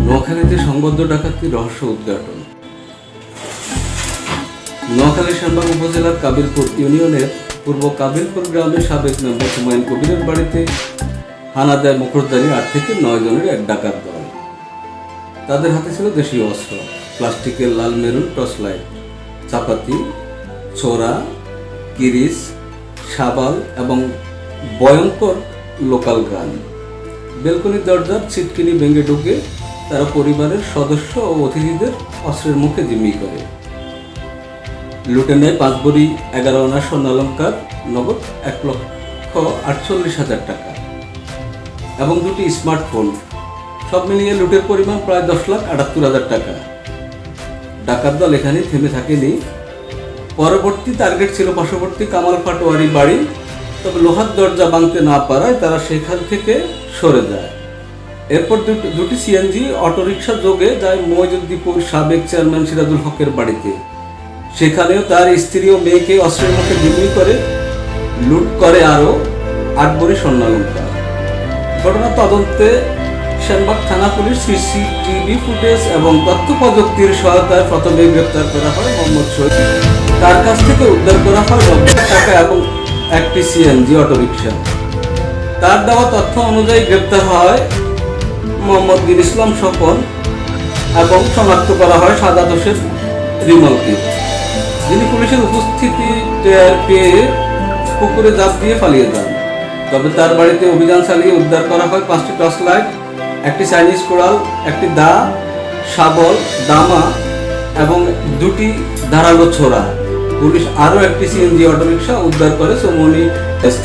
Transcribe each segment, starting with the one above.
নোয়াখালীতে সংবদ্ধ ডাকাতির রহস্য উদ্ঘাটন। নোয়াখালী শ্যামবাগ উপজেলার কাবিলপুর ইউনিয়নের পূর্ব কাবিলপুর গ্রামের সাবেক মেম্বার হুমায়ুন কবিরের বাড়িতে হানা দেয় মুখোশধারী 8 থেকে 9 জনের এক ডাকাত দল। তাদের হাতে ছিল দেশীয় অস্ত্র, প্লাস্টিকের লাল মেরুন টর্চ লাইট, চাপাতি, ছোরা, কিরিচ, শাবাল এবং ভয়ঙ্কর লোকাল গান। বেলকনির দরজার ছিটকিনি ভেঙে ঢুকে তারা পরিবারের সদস্য ও অতিথিদের অস্ত্রের মুখে জিম্মি করে। লুটে নেয় 5 ভরি 11 আনা স্বর্ণালঙ্কার, নগদ 1,48,000 টাকা এবং 2টি স্মার্টফোন। সব মিলিয়ে লুটের পরিমাণ প্রায় 10,78,000 টাকা। ডাকাত দল এখানে থেমে থাকেনি। পরবর্তী টার্গেট ছিল পার্শ্ববর্তী কামাল পাটোয়ারি বাড়ি, তবে লোহার দরজা ভাঙতে না পারায় তারা সেখান থেকে সরে যায়। এরপর দুটি সিএনজি অটোরিকশা যোগে যায় মইজুদ্দিপুর সাবেক চেয়ারম্যান সিরাজুল হকের বাড়িতে। সেখানেও তার স্ত্রী ও মেয়েকে অস্ত্রের মুখে জিম্মি করে লুট করে আরও 8 ভরি স্বর্ণালঙ্কার। ঘটনা তদন্তে শ্যামবাগ থানা পুলিশ সিসিটিভি ফুটেজ এবং তথ্য প্রযুক্তির সহায়তায় প্রথমে গ্রেপ্তার করা হয় মোহাম্মদ শহীদ। তার কাছ থেকে উদ্ধার করা হয় 90 টাকা এবং একটি সিএনজি অটোরিকশা। তার দেওয়া তথ্য অনুযায়ী গ্রেপ্তার হয় মোহাম্মদ গির ইসলাম স্বপন এবং শনাক্ত করা হয় সাদাত হোসেন রিমলকে, যিনি পুলিশের উপস্থিতি টের পেয়ে পুকুরে ঝাঁপ দিয়ে পালিয়ে যান। তবে তার বাড়িতে অভিযান চালিয়ে উদ্ধার করা হয় 5টি টর্চ লাইট, একটি চাইনিজ কোড়াল, একটি দা, শাবল, দামা এবং 2টি ধারালো ছোরা। পুলিশ আরও একটি সিএনজি অটোরিকশা উদ্ধার করে চৌমনি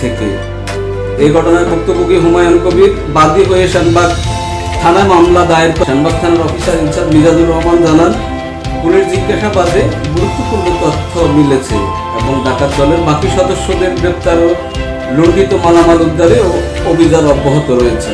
থেকে। এই ঘটনায় ভুক্তভোগী হুমায়ুন কবির বাদী হয়ে শ্যামবাগ থানায় মামলা দায়ের করে। শ্যামবাগ থানার অফিসার ইনচার্জ মিজানুর রহমান জানান, পুলিশ জিজ্ঞাসাবাদে গুরুত্বপূর্ণ তথ্য মিলেছে এবং ডাকাত দলের বাকি সদস্যদের গ্রেপ্তার ও লুণ্ঠিত মালামাল উদ্ধারে অভিযান অব্যাহত রয়েছে।